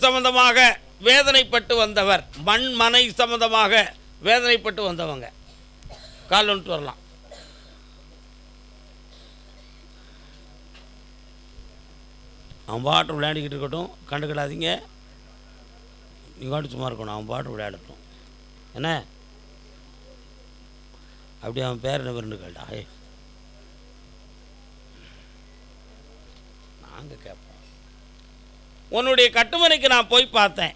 சம்பந்தமாக வேதனைப்பட்டு வந்தவர், மண் மனை சம்பந்தமாக வேதனைப்பட்டு வந்தவங்க கால் வந்துட்டு வரலாம். அவன் பாட்டு விளையாடிக்கிட்டு இருக்கட்டும், கண்டுக்கிடாதீங்க. நீங்கள் பாட்டு சும்மா இருக்கணும், அவன் பாட்டு விளையாடட்டும். என்ன அப்படி அவன் பேர் என்ன பேருன்னு கேட்டா, நாங்கள் கேட்போம். உன்னுடைய கட்டுமனைக்கு நான் போய் பார்த்தேன்.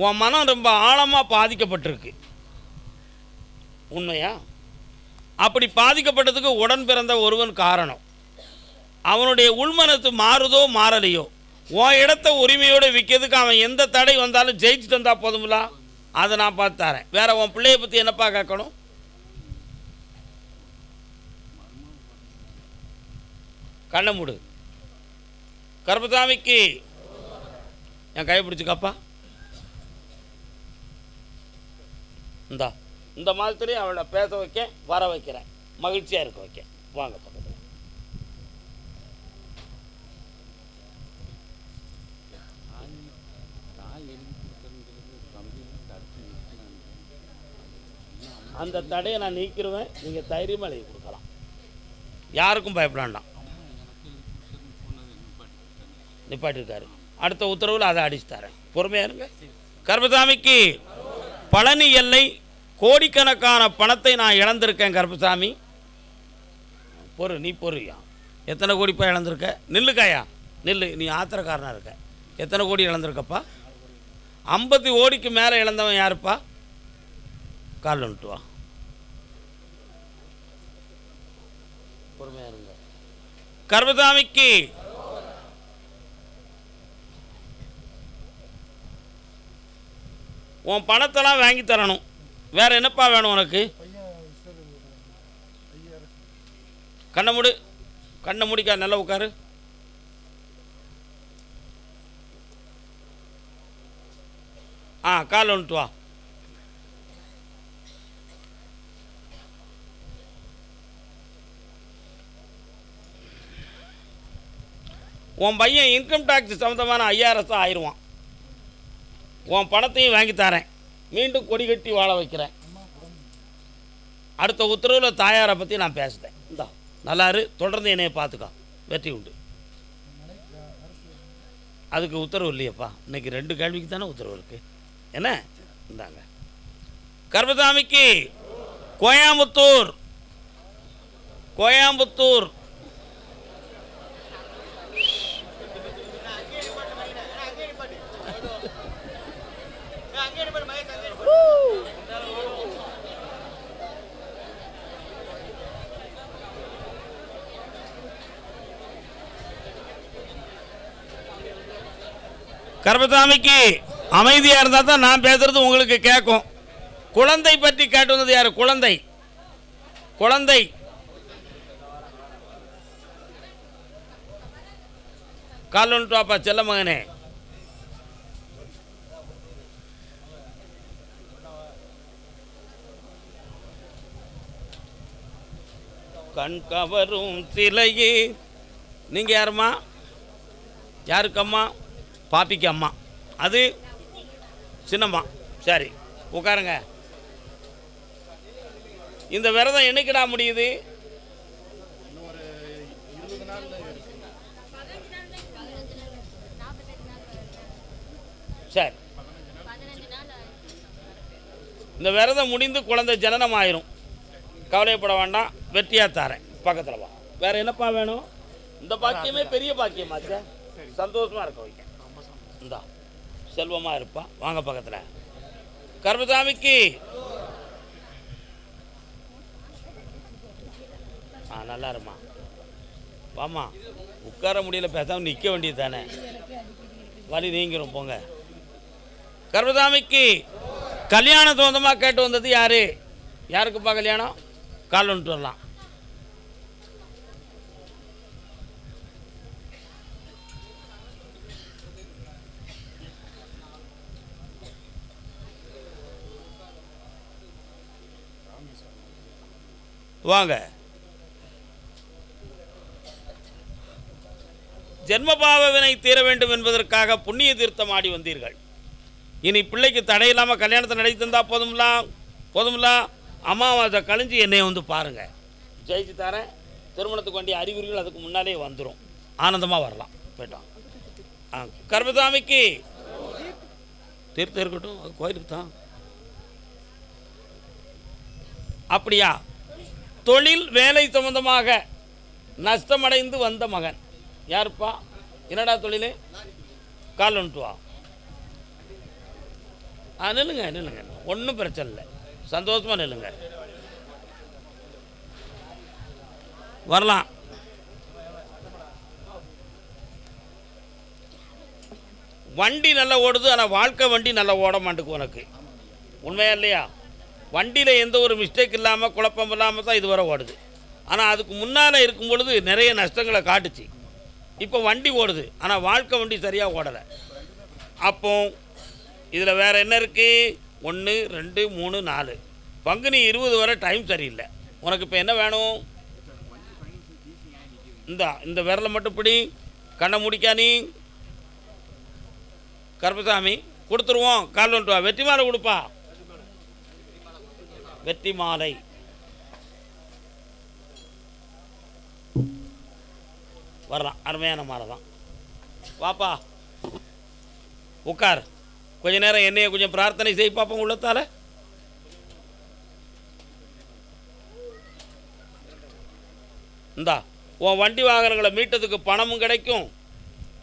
உன் மனம் ரொம்ப ஆழமாக பாதிக்கப்பட்டிருக்கு. உண்மையா? அப்படி பாதிக்கப்பட்டதுக்கு உடன் பிறந்த ஒருவன் காரணம். அவனுடைய உள்மனத்து மாறுதோ மாறலையோ, உன் இடத்த உரிமையோடு விற்கிறதுக்கு அவன் எந்த தடை வந்தாலும் ஜெயிச்சுட்டு வந்தால் போதுமில்ல, அதை நான் பார்த்து தரேன். வேற உன் பிள்ளையை பற்றி என்னப்பா கேட்கணும்? கண்ணை மூடு. கருப்பசாமிக்கு என் கையை பிடிச்சிக்கப்பா. இந்த மாதிரி அவளை பேச வைக்க, வர வைக்கிறேன், மகிழ்ச்சியாக இருக்க வைக்க. வாங்க பக்கத்தில். அந்த தடையை நான் நீக்கிடுவேன். நீங்கள் தைரியமாக எழுதி கொடுக்கலாம், யாருக்கும் பயப்படாண்டாம். நிப்பாட்டிருக்காரு. அடுத்த உத்தரவில் அதை அடிச்சு தரேன், பொறுமையாக இருங்க. கருப்பசாமிக்கு பழனி எல்லை கோடிக்கணக்கான பணத்தை நான் இழந்திருக்கேன். கருப்பசாமி பொறு, நீ பொறுயா. எத்தனை கோடிப்பா இழந்திருக்க? நில்லுக்காயா, நில்லு. நீ ஆத்திரக்காரனாக இருக்க. எத்தனை கோடி இழந்திருக்கப்பா? 50 கோடிக்கு மேலே இழந்தவன் யாருப்பா? கால் வந்துட்டு வா. பொறுமையாக இருங்க. கருப்பசாமிக்கு உன் பணத்தெல்லாம் வாங்கி தரணும். வேற என்னப்பா வேணும் உனக்கு? கண்ணை மூடு, கண்ணை முடிக்கா, நல்லா உட்காரு. கால் வந்துட்டு வா. உன் பையன் இன்கம் டேக்ஸ் சம்மந்தமான 5000 ஆயிடுவான். உன் பணத்தையும் வாங்கி தரேன், மீண்டும் கொடி கட்டி வாழ வைக்கிறேன். அடுத்த உத்தரவில் தாயாரை பற்றி நான் பேசுகிறேன். இந்தா நல்லாரு, தொடர்ந்து என்னையை பார்த்துக்கோ, வெற்றி உண்டு. அதுக்கு உத்தரவு இல்லையப்பா, இன்னைக்கு 2 கேள்விக்கு தானே உத்தரவு இருக்குது. என்ன இந்தாங்க. கருப்பசாமிக்கு கோயம்புத்தூர் கருப்பசாமிக்கு அமைதியாக இருந்தால் தான் நான் பேசுறது உங்களுக்கு கேட்கும். குழந்தை பற்றி கேட்டு வந்தது யாரு? குழந்தை கால் வந்துட்டு வாப்பா செல்ல மகனே. கண் கவரும் சிலையே. நீங்கள் யாரும்மா? யாருக்கு அம்மா? பாப்பிக்கு அம்மா. அது சின்னம்மா. சரி உட்காருங்க. இந்த விரதம் என்னைக்கிடா முடியுது? சரி, இந்த விரதம் முடிந்து குழந்தை ஜனனம் ஆயிரும். கவலைப்பட வேண்டாம், வெற்றியாக தாரேன். பக்கத்தில் வா. வேற என்னப்பா வேணும்? இந்த பாக்கியமே பெரிய பாக்கியமாச்சே, சந்தோஷமாக இருக்க வைக்க. இந்தா செல்வமாக இருப்பா. வாங்க பக்கத்தில். கருப்பசாமிக்கு நல்லா இருமா. வாமா, உட்கார முடியல, பேசாமல் நிற்க வேண்டியது தானே, வலி நீங்கிறோம். போங்க. கருப்பசாமிக்கு கல்யாணம் சொந்தமாக கேட்டு வந்தது யாரு? யாருக்குப்பா கல்யாணம்? கால் வந்துட்டு வரலாம். வாங்க. ஜென்மபாவ வினை தீர வேண்டும் என்பதற்காக புண்ணிய தீர்த்தம் ஆடி வந்தீர்கள். இனி பிள்ளைக்கு தடையில்லாமல் கல்யாணத்தை நடத்தி தந்தால் போதும்ல. அமாவாசை கழிஞ்சு என்னை வந்து பாருங்கள், ஜெயிச்சு தரேன். திருமணத்துக்கு வேண்டிய அறிகுறிகள் அதுக்கு முன்னாலே வந்துடும். ஆனந்தமாக வரலாம். போய்ட்டோம். கர்மசாமிக்கு தீர்த்தம் இருக்கட்டும், அது கோயிலுக்கு தான். அப்படியா? தொழில் வேலை சம்பந்தமாக நஷ்டமடைந்து வந்த மகன் யாருப்பா? என்னடா தொழில்? கால் ஒன்று வா. நில்லுங்க, ஒன்றும் பிரச்சனை இல்லை, சந்தோஷமாக நில்லுங்க, வரலாம். வண்டி நல்லா ஓடுது, ஆனால் வாழ்க்கை வண்டி நல்லா ஓட மாட்டேங்குது உனக்கு. உண்மையா இல்லையா? வண்டியில் எந்த ஒரு மிஸ்டேக் இல்லாமல் குழப்பம் இல்லாமல் தான் இதுவரை ஓடுது. ஆனால் அதுக்கு முன்னால் இருக்கும் பொழுது நிறைய நஷ்டங்களை காட்டுச்சு. இப்போ வண்டி ஓடுது, ஆனால் வாழ்க்கை வண்டி சரியாக ஓடலை. அப்போ இதில் வேறு என்ன இருக்குது? 1 2 3 4 பங்குனி 20 வரை டைம் சரியில்லை. உனக்கு இப்போ என்ன வேணும்? இந்த விரலை மட்டும் பிடி, கண்ணை முடிக்கா. நீ கருப்பசாமி கொடுத்துருவோம். கால் வந்துட்டு வா. வெற்றி மாலை கொடுப்பா. வெற்றி மாலை வரலாம். அருமையான மாலை தான். வாப்பா உட்கார். கொஞ்ச நேரம் என்னைய கொஞ்சம் பிரார்த்தனை செய் பார்ப்போம் உள்ளத்தால. இந்தா உன் வண்டி வாகனங்களை மீட்டதுக்கு பணமும் கிடைக்கும்,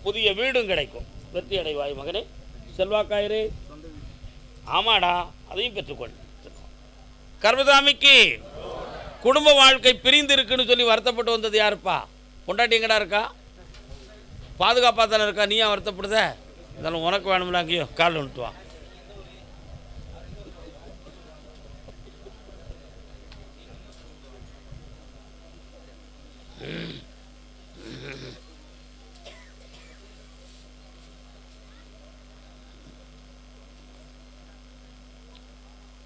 புதிய வீடும் கிடைக்கும். வெற்றி அடைவாய் மகனே, செல்வாக்காயிரே. ஆமாடா, அதையும் பெற்றுக்கொள். கர்மசாமிக்கு குடும்ப வாழ்க்கை பிரிந்து இருக்குன்னு சொல்லி வருத்தப்பட்டு வந்தது யாருப்பா? பொண்டாட்டி எங்கடா இருக்கா? பாதுகாப்பாக தானே இருக்கா? நீயா வருத்தப்படுத? இருந்தாலும் உனக்கு வேணும்ல, அங்கேயோ கால் வந்துட்டு வா.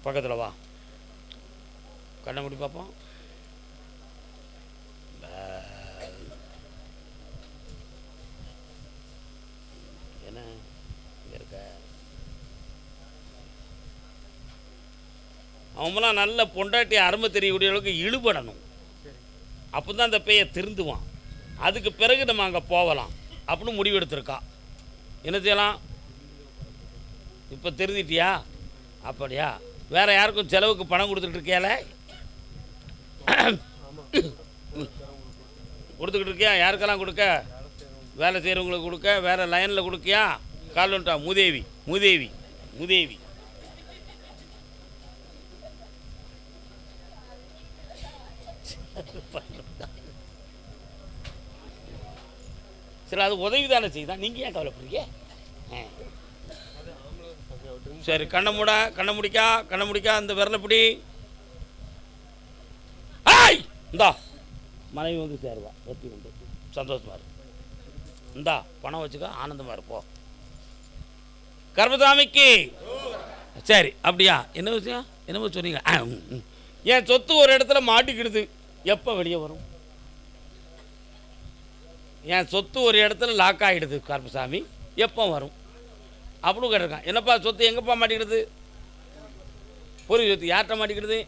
பக்கத்தில் வா. கண்ணை மூடி பார்ப்போம். என்ன இங்கே இருக்க? அவங்களாம் நல்ல பொண்டாட்டி அருமை தெரியக்கூடிய அளவுக்கு இழுபடணும். அப்போ தான் அந்த பேயை திருந்துவான். அதுக்கு பிறகு நம்ம அங்கே போகலாம் அப்படின்னு முடிவெடுத்திருக்கா. என்ன செய்யலாம்? இப்போ திருந்திட்டியா? அப்படியா? வேற யாருக்கும் செலவுக்கு பணம் கொடுத்துட்டு இருக்கியால? கொடுத்துக்கிட்டு இருக்கியா? யாருக்கெல்லாம் கொடுக்க? வேலை செய்கிறவங்களுக்கு கொடுக்க, வேற லைனில் கொடுக்கியா? கால் வந்துட்டா. மூதேவி மூதேவி மூதேவி. சரி, அது உதவி தானே செய்தான். நீங்கள் ஏன் கவலைப்படுறீங்க? சரி, கண்ணை முடிக்கா. அந்த விரலை பிடி. இந்தா மனைவி வந்து சேருவா. வெற்றி உண்டு, சந்தோஷமா இருக்கு. இந்தா பணம் வச்சுக்க, ஆனந்தமா இருப்போம். கர்மசாமிக்கு சரி. அப்படியா? என்ன விஷயம்? என்னமோ சொன்னீங்க. என் சொத்து ஒரு இடத்துல மாட்டிக்கிடுது, எப்போ வெளியே வரும்? என் சொத்து ஒரு இடத்துல லாக் ஆகிடுது கருப்பசாமி, எப்போ வரும் அப்படின்னு கேட்டிருக்கான். என்னப்பா சொத்து எங்கப்பா மாட்டிக்கிடுது? பொறி சொத்து யார்கிட்ட மாட்டிக்கிடுது?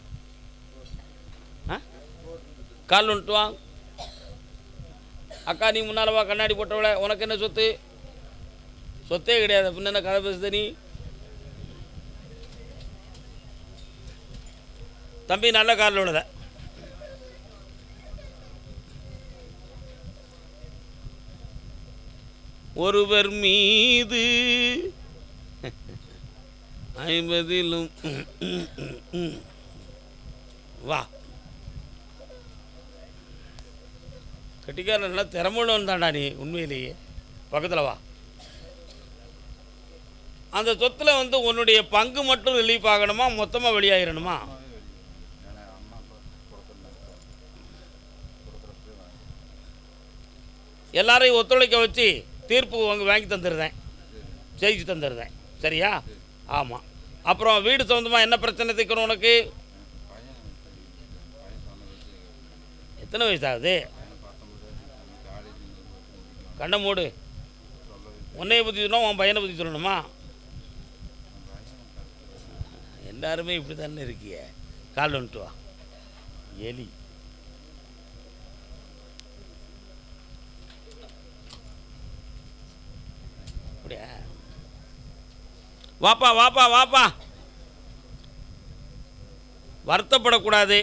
கால் வந்துட்டு வா. அக்கா நீ முன்னால் வா. கண்ணாடி போட்டவள, உனக்கு என்ன சொத்து? சொத்தே கிடையாது. அப்படின்னு என்ன கதை பேசுத நீ? தம்பி நல்ல காலில் உள்ளத. ஒருவர் மீது 50லும் வா. கட்டிக்காரன் நல்லா திறமைன்னு தாண்டா நீ, உண்மையிலேயே. பக்கத்தில் வா. அந்த சொத்தில் வந்து உன்னுடைய பங்கு மட்டும் ரிலீஃப் ஆகணுமா, மொத்தமாக வெளியாகிடணுமா? எல்லாரையும் ஒத்துழைக்க வச்சு தீர்ப்பு வாங்கி தந்துடுறேன், ஜெயிச்சு தந்துடுறேன். சரியா? ஆமாம். அப்புறம் வீடு சம்மந்தமாக என்ன பிரச்சனை தீர்க்கணும் உனக்கு? எத்தனை வயசு ஆகுது? கண்ணை மூடு. உன்னைய பற்றி சொல்லணும், உன் பையனை பற்றி சொல்லணுமா? எல்லாருமே இப்படி தானே இருக்கிய. கால் வந்துட்டு வா. எலி அப்படியா? வாப்பா வாப்பா வாப்பா. வருத்தப்படக்கூடாது.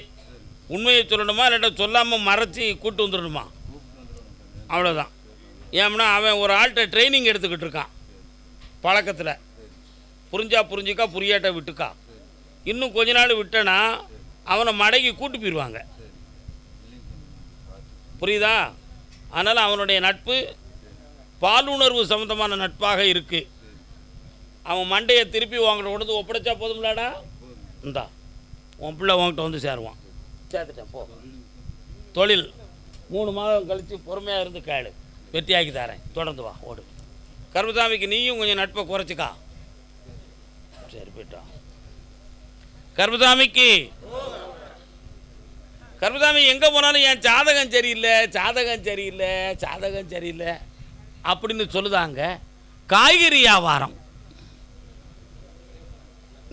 உண்மையை சொல்லணுமா இல்லாட்ட சொல்லாமல் மறைச்சி கூட்டு வந்துடணுமா? அவ்வளோதான். ஏன்னா அவன் ஒரு ஆள்கிட்ட ட்ரைனிங் எடுத்துக்கிட்டு இருக்கான் பழக்கத்தில். புரிஞ்சா புரிஞ்சுக்கா, புரியாட்ட விட்டுக்கா. இன்னும் கொஞ்ச நாள் விட்டனா அவனை மடக்கி கூட்டு போயிடுவாங்க. புரியுதா? அதனால் அவனுடைய நட்பு பாலுணர்வு சம்மந்தமான நட்பாக இருக்குது. அவன் மண்டையை திருப்பி வாங்கிட்டு கொண்டு ஒப்படைச்சா போதும்லாடா. இந்தா உன் பிள்ளை உங்கள்கிட்ட வந்து சேருவான். சேர்த்துட்டேன் போ. தொழில் 3 மாதம் கழித்து பொறுமையாக இருந்து கேளு, வெற்றியாக்கி தரேன். தொடர்ந்து வா, ஓடு. கருப்பசாமிக்கு நீயும் கொஞ்சம் நட்பை குறைச்சிக்கா. சரி போயிட்டா. கருப்பசாமிக்கு கருப்பசாமி எங்கே போனாலும் என் ஜாதகம் சரியில்லை, ஜாதகம் சரியில்லை, ஜாதகம் சரியில்லை அப்படின்னு சொல்லுதாங்க. காய்கறி வியாபாரம்.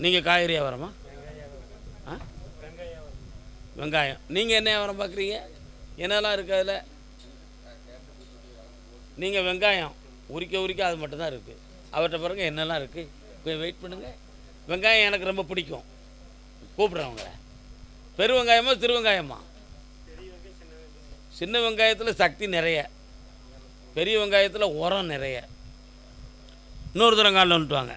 நீங்கள் காய்கறி வியாபாரமா? வெங்காயம். நீங்கள் என்ன வியாபாரம் பார்க்குறீங்க? என்னெல்லாம் இருக்குது அதில்? நீங்கள் வெங்காயம் உரிக்க உரிக்க அது மட்டும்தான் இருக்குது. அவர்கிட்ட பாருங்க என்னெல்லாம் இருக்குது. போய் வெயிட் பண்ணுங்கள். வெங்காயம் எனக்கு ரொம்ப பிடிக்கும். கூப்பிட்றவங்கள. பெரு வெங்காயமா சிறு வெங்காயமா? சின்ன வெங்காயத்தில் சக்தி நிறைய, பெரிய வெங்காயத்தில் உரம் நிறைய. இன்னொரு தரம் காலில் வந்துட்டுவாங்க.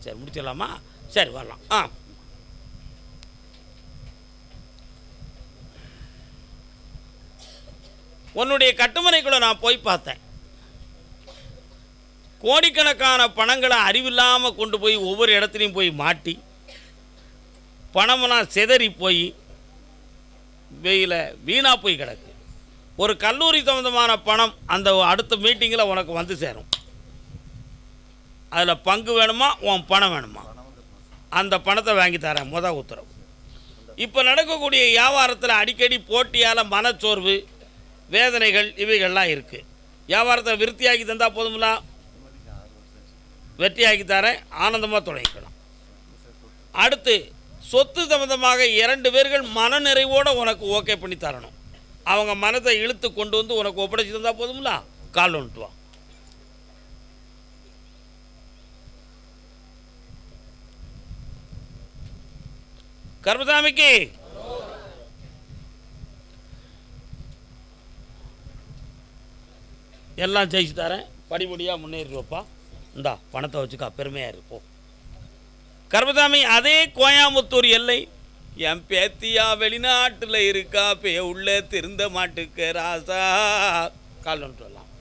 சரி முடிச்சிடலாமா? சரி வரலாம். உன்னுடைய கட்டுமனைக்குள்ள நான் போய் பார்த்தேன். கோடிக்கணக்கான பணங்களை அறிவில்லாமல் கொண்டு போய் ஒவ்வொரு இடத்துலையும் போய் மாட்டி பணமெல்லாம் சிதறி போய் வெயில வீணாக போய் கிடக்கு. ஒரு கல்லூரி சம்மந்தமான பணம் அந்த அடுத்த மீட்டிங்கில் உனக்கு வந்து சேரும். அதில் பங்கு வேணுமா, உன் பணம் வேணுமா? அந்த பணத்தை வாங்கி தரேன். உத்தரவு. இப்போ நடக்கக்கூடிய வியாபாரத்தில் அடிக்கடி போட்டியால் மனச்சோர்வு, வேதனைகள் இவைகள்லாம் இருக்குது. வியாபாரத்தை விருத்தியாக்கி தந்தால் போதுங்களா? வெற்றியாக்கி தரேன். ஆனந்தமாக தொடங்கிக்கலாம். அடுத்து சொத்து சம்பந்தமாக 2 பேர்கள் மனநிறைவோடு உனக்கு ஓகே பண்ணி தரணும். அவங்க மனத்தை இழுத்து கொண்டு வந்து உனக்கு ஒப்படைச்சி தந்தால் போதுங்களா? கால் வந்துட்டு வா. கருப்பசாமிக்கு எல்லாம் ஜெயிச்சு தரேன். படிப்படியாக முன்னேறிடுவப்பா. இந்தா பணத்தை வச்சுக்கா, பெருமையாக இருப்போம். கருப்பசாமி அதே கோயம்புத்தூர் எல்லை. என் பேத்தியா வெளிநாட்டில் இருக்கா, பே உள்ள திருந்த மாட்டுக்கு ராசா. கால் வந்துட்டு வரலாம்.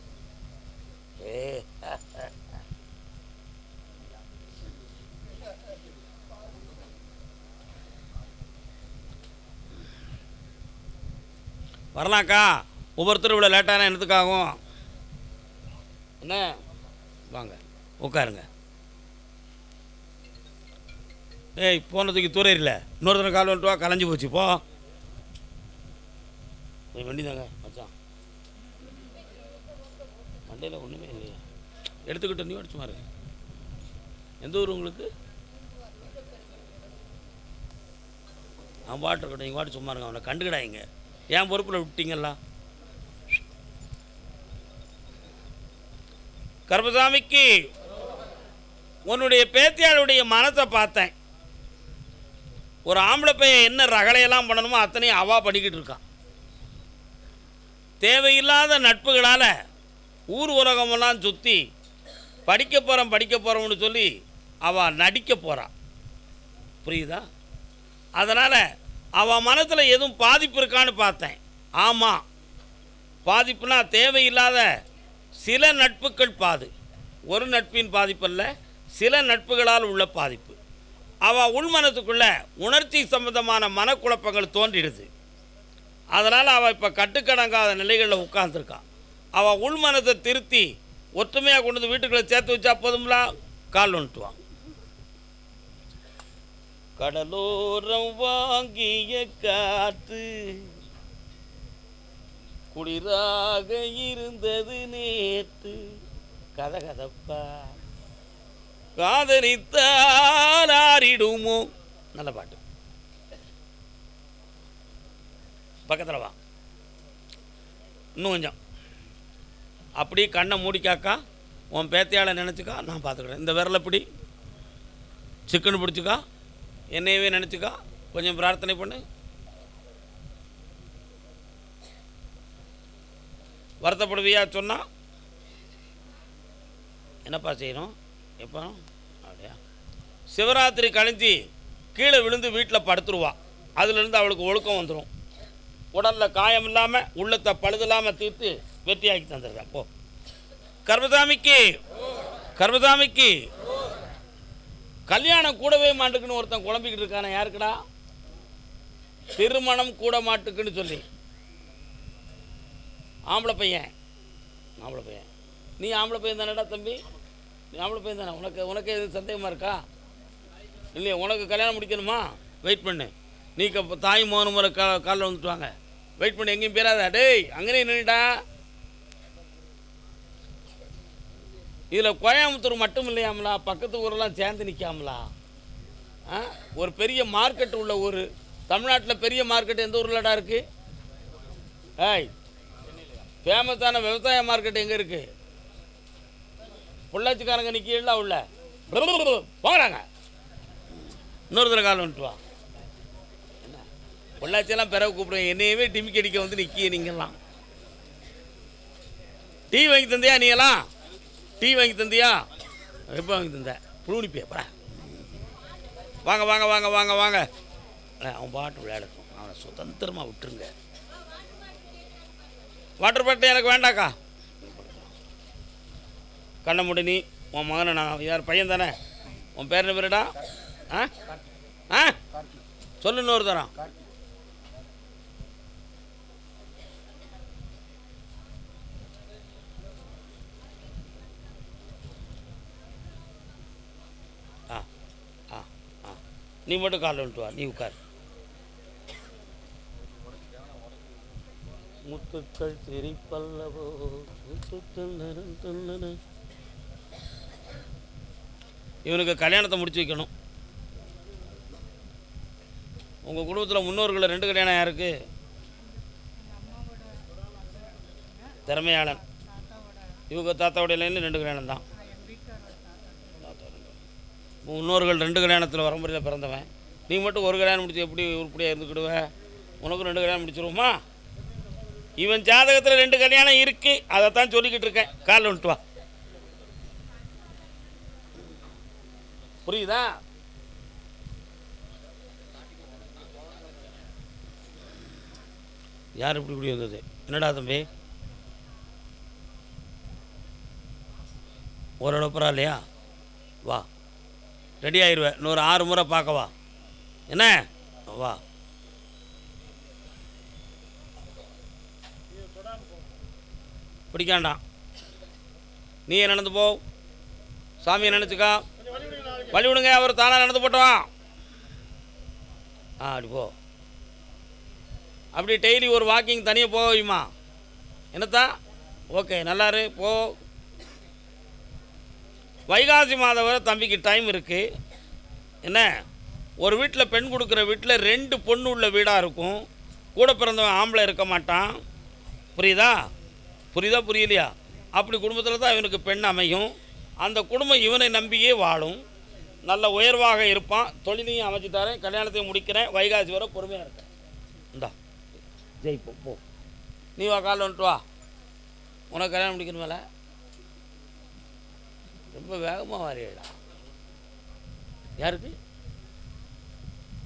வரலாம்க்கா. ஒவ்வொருத்தரும் இவ்வளோ லேட்டான என்னத்துக்காகும்? என்ன வாங்க உட்காருங்க. ஏய் போனதுக்கு தூரையில் இன்னொரு தடவை கால் வந்துட்டு வா. கலைஞ்சி போச்சு போ. வண்டி தாங்க மச்சான். வண்டியில் ஒன்றுமே இல்லையா? எடுத்துக்கிட்ட நீ அடிச்சு மாறு. எந்த ஊர் உங்களுக்கு? அவன் பாட்டு இருக்கட்டும். நீங்கள் பாட்டு சும்மா இருங்க. அவனை கண்டுக்கிடாங்க. என் பொறுப்பில் விட்டீங்களா? கருப்பசாமிக்கு உன்னுடைய பேத்தியாளுடைய மனத்தை பார்த்தேன். ஒரு ஆம்பளை பையன் என்ன ரகலையெல்லாம் பண்ணணுமோ அத்தனையும் அவா பண்ணிக்கிட்டு இருக்கான். தேவையில்லாத நட்புகளால் ஊர் உலகமெல்லாம் சுற்றி படிக்க போகிறோம்னு சொல்லி அவள் நடிக்க போகிறான். புரியுதா? அதனால் அவன் மனசில் எதுவும் பாதிப்பு இருக்கான்னு பார்த்தேன். ஆமாம், பாதிப்புனா தேவையில்லாத சில நட்புகள் பாது. ஒரு நட்பின் பாதிப்பல்ல, சில நட்புகளால் உள்ள பாதிப்பு. அவள் உள்மனத்துக்குள்ள உணர்ச்சி சம்பந்தமான மனக்குழப்பங்கள் தோன்றிடுது. அதனால் அவள் இப்போ கட்டுக்கடங்காத நிலைகளில் உட்கார்ந்துருக்கான். அவள் உள்மனத்தை திருத்தி ஒற்றுமையாக கொண்டு வந்து வீட்டுக்குள்ளே சேர்த்து வச்சா போதும்லாம். கால் வந்துட்டுவான். கடலோரம் வாங்கிய காற்று குளிராக இருந்தது நேற்று. கதகதப்பா காதலித்தால் ஆறிடுமோ. நல்ல பாட்டு. பக்கத்தில் வா, இன்னும் கொஞ்சம். அப்படி கண்ணை மூடிக்காக்கா, உன் பேத்தையாளை நினச்சிக்கா, நான் பார்த்துக்கிறேன். இந்த விரலை பிடி, சிக்கன் பிடிச்சிக்கா, என்னையவே நினச்சிக்கா, கொஞ்சம் பிரார்த்தனை பண்ணு. வருத்தப்படுவியா சொன்னால் என்னப்பா செய்யணும்? எப்போ? அப்படியா? சிவராத்திரி கழிஞ்சி கீழே விழுந்து வீட்டில் படுத்துருவா. அதுலேருந்து அவளுக்கு ஒழுக்கம் வந்துடும். உடலில் காயம் இல்லாமல் உள்ளத்தை பழுதில்லாமல் தீர்த்து வெற்றியாக்கி தந்துருக்கா. போ. கர்மசாமிக்கு கர்மசாமிக்கு கல்யாணம் கூடவே மாட்டுக்குன்னு ஒருத்தன் குழம்பிக்கிட்டு இருக்கானே, யாருக்குடா? திருமணம் கூட மாட்டுக்குன்னு சொல்லி. ஆம்பளை பையன். நீ ஆம்பளை பையன் தானேடா தம்பி? நீ ஆம்பளை பையன் தானே? உனக்கு எதுவும் சந்தேகமாக இருக்கா? இல்லையா? உனக்கு கல்யாணம் முடிக்கணுமா? வெயிட் பண்ணு. நீ தாய் மோகன முறை காலில் வந்துட்டு வாங்க. வெயிட் பண்ணு, எங்கேயும் பேராதா. டேய், அங்கேயே நின்றுடா. இதில் கோயம்புத்தூர் மட்டும் இல்லையாமலா, பக்கத்து ஊரெல்லாம் சேர்ந்து நிற்காமலா? ஒரு பெரிய மார்க்கெட் உள்ள ஊர். தமிழ்நாட்டில் பெரிய மார்க்கெட் எந்த ஊர்லடா இருக்குது? ஏய், ஃபேமஸான விவசாய மார்க்கெட் எங்கே இருக்குது? பொள்ளாச்சிக்காரங்க நிற்கல உள்ள. போகிறாங்க. இன்னொரு தடவை காலம் வந்துட்டு வா. என்ன பொள்ளாச்சியெல்லாம் பிறகு கூப்பிடுவேன். என்னையவே டிமிக்கி அடிக்க வந்து நிற்கிய நீங்கள்லாம். டீ வாங்கி தந்தியா? நீங்களாம் டீ வாங்கி தந்தியா? எப்போ வாங்கி தந்த? புழுனிப்பியா? பா, வாங்க வாங்க வாங்க வாங்க வாங்க. அவன் பாட்டு விளையாடட்டும், அவனை சுதந்திரமாக விட்டுருங்க. வாட்டர் பாட்டில் எனக்கு வேண்டாக்கா. கண்ணை மூடி. நீ உன் மகனை, நான் யார் பையன் தானே? உன் பேர் என்ன பேருடா? சொல்லு இன்னொரு தரம். நீ மட்டும் காலில் வந்துட்டு வா. நீ உட்கார். முத்துக்கள் சிரிப்பல்லவோ இவனுக்கு கல்யாணத்தை முடிச்சு வைக்கணும். உங்கள் குடும்பத்தில் முன்னோர்களில் 2 கல்யாணம் யாருக்கு? திறமையாளன். இவங்க தாத்தாவுடைய லைனில் 2 கல்யாணம் தான். முன்னோர்கள் 2 கல்யாணத்தில் வரம்புறையில் பிறந்தவன். நீ மட்டும் ஒரு கல்யாணம் முடிச்சு எப்படி உருப்படியாக இருந்துக்கிடுவேன்? உனக்கும் 2 கல்யாணம் முடிச்சிருவோமா? இவன் ஜாதகத்தில் 2 கல்யாணம் இருக்குது. அதைத்தான் சொல்லிக்கிட்டு இருக்கேன். காலில் வந்துட்டு வா. புரியுதா? யார் இப்படி வந்தது? என்னடா தம்பி, ஒரு புறா இல்லையா? வா, ரெடி ஆயிடுவேன். இன்னொரு 6 முறை பார்க்கவா? என்ன? வா. பிடிக்காண்டாம். நீ நடந்து போ. சாமியை நினச்சிக்கா. வழி விடுங்க. அவர் தானாக நடந்து போட்டோம். அப்படி போ. அப்படி டெய்லி ஒரு வாக்கிங் தனியாக போகுமா? என்னத்தான்? ஓகே, நல்லாரு போ. வைகாசி மாதம் வரை தம்பிக்கு டைம் இருக்குது. என்ன, ஒரு வீட்டில் பெண் கொடுக்குற வீட்டில் 2 பொண்ணு உள்ள வீடாக இருக்கும். கூட பிறந்தவன் ஆம்பளை இருக்க மாட்டான். புரியுதா? புரியலையா? அப்படி குடும்பத்தில் தான் இவனுக்கு பெண் அமையும். அந்த குடும்பம் இவனை நம்பியே வாழும். நல்ல உயர்வாக இருப்பான். தொழிலையும் அமைச்சுட்டாரேன். கல்யாணத்தையும் முடிக்கிறேன். வைகாசி வரை பொறுமையாக இருக்கேன். இந்தா ஜெயிப்போம். போ. நீ வா, காலில் வந்துட்டு வா. உனக்கு கல்யாணம் முடிக்கணுமேல? ரொம்ப வேகமாக வாரியடா. யாருக்கு?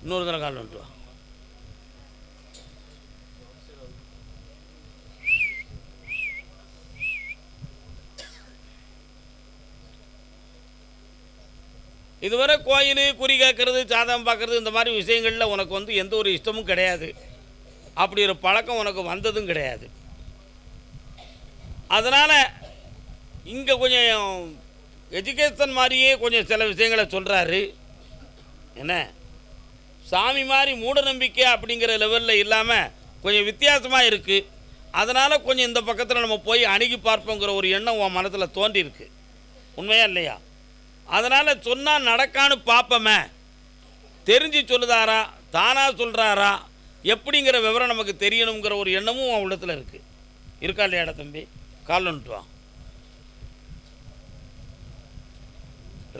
இன்னொரு தடவை காலில் வந்துட்டு வா. இதுவரை கோயில் குறி கேட்கறது, சாதகம் பார்க்குறது, இந்த மாதிரி விஷயங்களில் உனக்கு வந்து எந்த ஒரு இஷ்டமும் கிடையாது. அப்படி ஒரு பழக்கம் உனக்கு வந்ததும் கிடையாது. அதனால் இங்கே கொஞ்சம் எஜுகேஷன் மாதிரியே கொஞ்சம் சில விஷயங்களை சொல்கிறாரு. என்ன, சாமி மாதிரி மூட நம்பிக்கை அப்படிங்கிற லெவலில் இல்லாமல் கொஞ்சம் வித்தியாசமாக இருக்குது. அதனால் கொஞ்சம் இந்த பக்கத்தில் நம்ம போய் அணுகி பார்ப்போங்கிற ஒரு எண்ணம் உன் மனத்தில் தோன்றியிருக்கு. உண்மையா இல்லையா? அதனால் சொன்னால் நடக்கான்னு பார்ப்போமே, தெரிஞ்சு சொல்லுதாரா தானாக சொல்கிறாரா எப்படிங்கிற விவரம் நமக்கு தெரியணுங்கிற ஒரு எண்ணமும் உன் உள்ளத்தில் இருக்குது. இருக்கா இல்லையாடா தம்பி? கால் வந்துட்டு வா.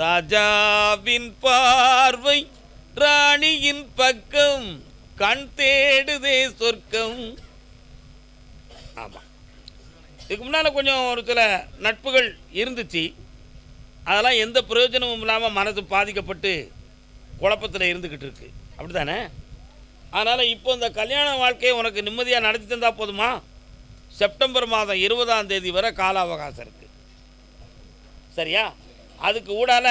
ராஜாவின் பார்வை ராணியின் பக்கம், கண் தேடுதே சொர்க்கம். ஆமாம், இதுக்கு முன்னால் கொஞ்சம் ஒரு சில நட்புகள் இருந்துச்சு. அதெல்லாம் எந்த பிரயோஜனமும் இல்லாமல் மனசு பாதிக்கப்பட்டு குழப்பத்தில் இருந்துக்கிட்டு இருக்கு. அப்படி தானே? அதனால் இப்போ இந்த கல்யாண வாழ்க்கையை உனக்கு நிம்மதியாக நடத்தி தந்தால் போதுமா? செப்டம்பர் மாதம் 20ஆம் தேதி வரை கால அவகாசம் இருக்குது. சரியா? அதுக்கு ஊடால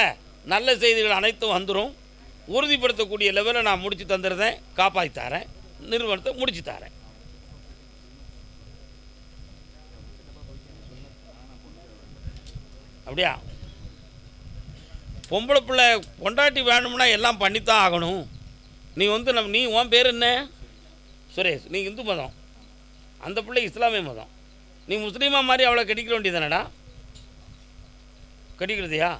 நல்ல செய்திகள் அனைத்தும் வந்துடும். உறுதிப்படுத்தக்கூடிய லெவலில் நான் முடித்து தந்துடுறேன், காப்பாற்றி தரேன், நிறுவனத்தை முடிச்சு தரேன். அப்படியா? பொம்பளை பிள்ளை பொண்டாட்டி வேணும்னா எல்லாம் பண்ணித்தான் ஆகணும். நீ நீ உன் பேர் என்ன? சுரேஷ். நீ இந்து மதம், அந்த பிள்ளை இஸ்லாமிய மதம். நீ முஸ்லீமாக மாதிரி அவளை கட்டிக்கிற வேண்டியதானடா? கட்டிக்கிறதையா?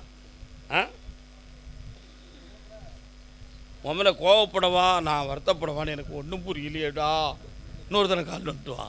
உன் மேலே கோவப்படவா நான் வருத்தப்படவான்னு எனக்கு ஒன்றும் புரியலையேடா. இன்னொரு தடவை கால் வந்துட்டு வா.